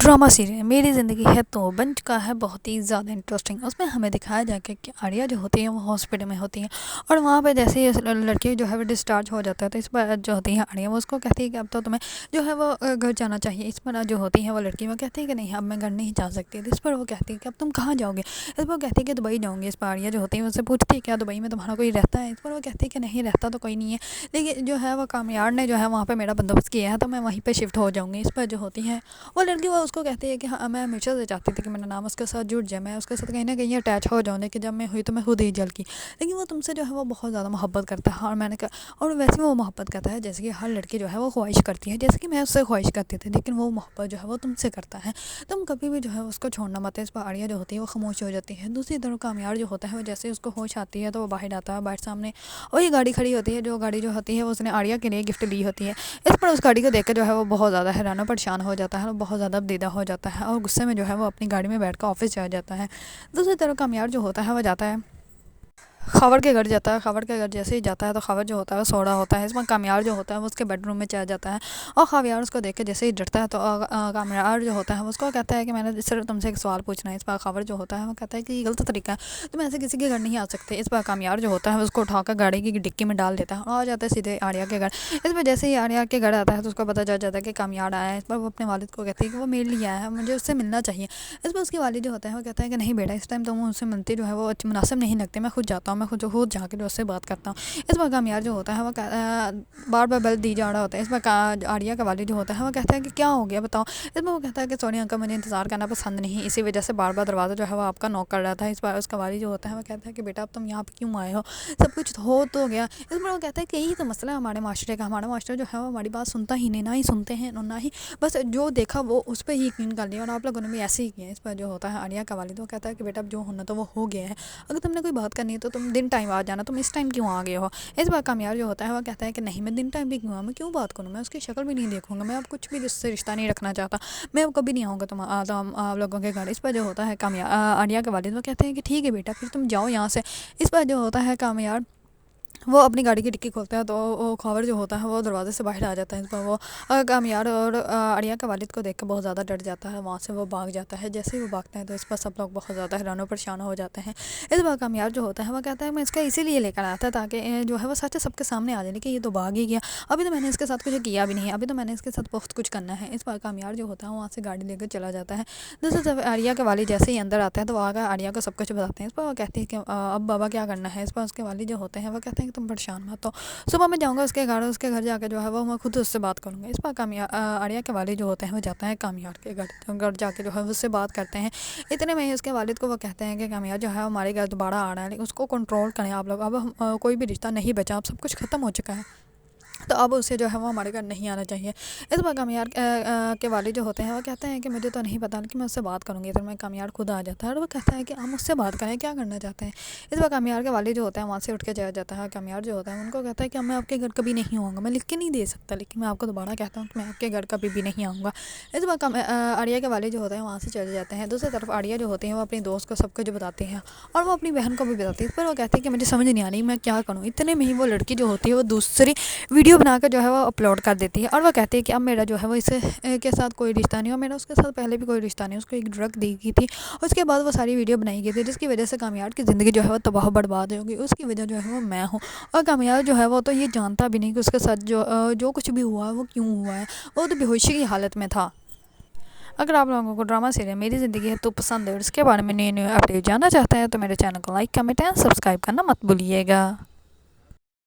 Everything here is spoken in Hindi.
ड्रामा सीरियल मेरी ज़िंदगी है तो बन चुका है बहुत ही ज़्यादा इंटरेस्टिंग। उसमें हमें दिखाया जाएगा कि आर्या जो होती है वो हॉस्पिटल में होती है और वहाँ पे जैसे ही उस लड़की जो है वो डिस्चार्ज हो जाता है तो इस पर जो होती है आर्या वो उसको कहती है कि अब तो तुम्हें जो है वो घर जाना चाहिए। इस पर जो होती है वो लड़की वो कहती है कि नहीं अब मैं घर नहीं जा सकती। तो इस पर वो कहती है कि अब तुम कहाँ जाओगे। इस पर वो कहती है कि दुबई जाऊँगी। इस पर आर्या जो होती है उससे पूछती है क्या दुबई में तुम्हारा कोई रहता है। इस पर वो कहती है कि नहीं रहता तो कोई नहीं है, लेकिन जो है वो कामयार ने जो है वहाँ पर मेरा बंदोबस्त किया है तो मैं वहीं पर शिफ्ट हो जाऊँगी। इस पर जो होती है वो लड़की वो उसको कहती है कि हाँ मैं हमेशा से चाहती थी कि मेरा नाम उसके साथ जुड़ जाए, मैं उसके साथ कहीं ना कहीं अटैच हो जाऊँ, लेकिन जब मैं हुई तो मैं खुद ही जल की। लेकिन वो तुमसे जो है वो बहुत ज़्यादा मोहब्बत करता है और मैंने कहा और वैसे वो मोहब्बत करता है जैसे कि हर लड़की जो है वो ख्वाहिश करती है, जैसे कि मैं उससे ख्वाहिश करती थी, लेकिन वो मोहब्बत जो है वो तुमसे करता है, तुम कभी भी जो है उसको छोड़ना मत है। इस पर आर्या जो होती है वो खामोश हो जाती है। दूसरी तरफ कामयार जो होता है वो जैसे उसको होश आती है तो वो बाहर आता है। बाहर सामने वही गाड़ी खड़ी होती है, जो गाड़ी जो होती है वो उसने आर्या के लिए गिफ्ट ली होती है। इस पर उस गाड़ी को देख कर जो है वो बहुत ज़्यादा हैरान और परेशान हो जाता है और बहुत ज़्यादा बेदा हो जाता है और गुस्से में जो है वो अपनी गाड़ी में बैठ कर ऑफिस चला जाता है। दूसरी तरफ कामयार जो होता है वो जाता है खबर के घर जाता है। खबर के घर जैसे ही जाता है तो खबर जो होता है वो सो रहा होता है। इसमें कामयार जो होता है वो उसके बेडरूम में चला जाता है और खबयार उसको देख के जैसे ही डरता है तो कामयार जो होता है वो उसको कहता है कि मैंने सिर्फ तुमसे एक सवाल पूछना है। इस पर खबर जो होता है वो कहता है कि ये गलत तरीका है, तुम ऐसे किसी के घर नहीं आ सकते। इस पर कामयार जो होता है उसको उठाकर गाड़ी की डिक्की में डाल देता है और आ जाता है सीधे आर्या के घर। इस पर जैसे ही आर्या के घर आता है तो उसको पता चल जाता है कि कामयार आया है। इस पर वो अपने वालिद को कहती है कि वो मेरे लिए आया है, मुझे उससे मिलना चाहिए। इस पर उसके वालिद जो होता है वो कहता है कि नहीं बेटा, इस टाइम तो उससे मिलती जो है वो मुनासिब नहीं लगती, मैं खुद जाता हूँ, मैं खुद जाकर उससे बात करता हूँ। इस पर कामयार जो होता है वो बार बार बेल दी जा रहा होता है। इस पर आर्या का वालिद जो होता है वो कहता है कि क्या हो गया बताओ। इसमें वो कहता है कि सॉरी अंकल, मुझे इंतज़ार करना पसंद नहीं, इसी वजह से बार बार दरवाज़ा जो है वो आपका नॉक कर रहा था। इस पर उसका वालिद जो होता है वो कहता है कि बेटा अब तुम यहाँ पे क्यों आए हो, सब कुछ हो तो गया। इस पर वो कहता है कि यही तो मसला है हमारे माशरे का, हमारा माशरा जो है वो हमारी बात सुनता ही नहीं, ना ही सुनते हैं और ना ही बस जो देखा वो उस पर ही यकीन कर लिया और आप लोगों ने भी ऐसे ही किया। इस पर जो होता है आर्या का वालिद वो कहता है कि बेटा अब जो होना तो वो हो गया है, अगर तुमने कोई बात करनी है तो तुम दिन टाइम आ जाना, तुम इस टाइम क्यों आ गए हो। इस बार कामयाब जो होता है वो कहता है कि नहीं मैं दिन टाइम भी क्यों, मैं क्यों बात करूँ, मैं उसकी शक्ल भी नहीं देखूंगा, मैं अब कुछ भी जिससे रिश्ता नहीं रखना चाहता, मैं अब कभी नहीं आऊँगा तुम आप लोगों के घर। इस पर जो होता है कामयाब आर्या के वालिद वो कहते हैं कि ठीक है बेटा फिर तुम जाओ यहाँ से। इस पर जो होता है कामयाब वो अपनी गाड़ी की डिक्की खोलता है तो वो खबर जो होता है वो दरवाजे से बाहर आ जाता है। इस पर वो कामयार और आर्या के वालिद को देख कर बहुत ज़्यादा डर जाता है, वहाँ से वो भाग जाता है। जैसे ही वो भागता है तो इस पर सब लोग बहुत ज़्यादा हैरान और परेशान हो जाते हैं। इस बार कामयार जो होता है वो कहता है मैं इसका इसीलिए लेकर आया था ताकि जो है वो सच सबके सामने आ जाए कि ये तो भाग ही गया, अभी तो मैंने इसके साथ कुछ किया भी नहीं है, अभी तो मैंने इसके साथ बहुत कुछ करना है। इस बार कामयार जो होता है वहाँ से गाड़ी लेकर चला जाता है। दूसरी तरफ आर्या के वालिद जैसे ही अंदर आते हैं तो वो आकर आर्या को सब कुछ बताते हैं। इस पर वो कहती है कि अब बाबा क्या करना है। इस पर उसके वालिद जो होते हैं वो कहते हैं कि तुम परेशान मत हो, सुबह मैं जाऊँगा उसके घर जाकर जो है वो मैं खुद उससे बात करूँगा। इस पर आर्या के वालिद जो होते हैं वो जाता है कामयार के घर जाके जो है उससे बात करते हैं। इतने में ही उसके वालिद को वो कहते हैं कि कामयार जो है हमारे घर दोबारा आ रहा है, लेकिन उसको कंट्रोल करें आप लोग, अब कोई भी रिश्ता नहीं बचा, अब सब कुछ ख़त्म हो चुका है, तो अब उससे जो है वो हमारे घर नहीं आना चाहिए। इस बार कामयार के वालिद जो होते हैं वो कहते हैं कि मुझे तो नहीं पता, लेकिन मैं उससे बात करूँगी। तो मैं कामयार खुद आ जाता है और वो कहता है कि आप मुझसे बात करें, क्या करना चाहते हैं। इस बार कामयार के वालिद जो होते हैं वहाँ से उठ के चला जाता है। कामयार जो होता है उनको कहता है कि मैं आपके घर कभी नहीं आऊँगा, मैं लिख के नहीं दे सकता, लेकिन मैं आपको दोबारा कहता हूँ कि मैं आपके घर कभी भी नहीं आऊँगा। इस बार आर्या के वालिद जो होते हैं वहाँ से चले जाते हैं। दूसरी तरफ आर्या जो होती है वो अपनी दोस्त को सब कुछ बताती है और वो अपनी बहन को भी बताती है। इस पर वो कहती है कि मुझे समझ नहीं आ रही मैं क्या करूँ। इतने में ही वो लड़की जो होती है वो दूसरी वीडियो बनाकर जो है वो अपलोड कर देती है और वो कहती है कि अब मेरा जो है वो इससे के साथ कोई रिश्ता नहीं हो, मेरा उसके साथ पहले भी कोई रिश्ता नहीं, उसको एक ड्रग दी गई थी, उसके बाद वो सारी वीडियो बनाई गई थी जिसकी वजह से कामयाब की ज़िंदगी जो है वो तबाह बर्बाद होगी, उसकी वजह जो है वो मैं हूँ। और कामयाब जो है वो तो ये जानता भी नहीं कि उसके साथ जो कुछ भी हुआ है वो क्यों हुआ है, वो तो बेहोशी की हालत में था। अगर आप लोगों को ड्रामा सीरियल मेरी ज़िंदगी है तो पसंद है और इसके बारे में नए नए अपडेट जानना चाहते हैं तो मेरे चैनल को लाइक कमेंट एंड सब्सक्राइब करना मत भूलिएगा।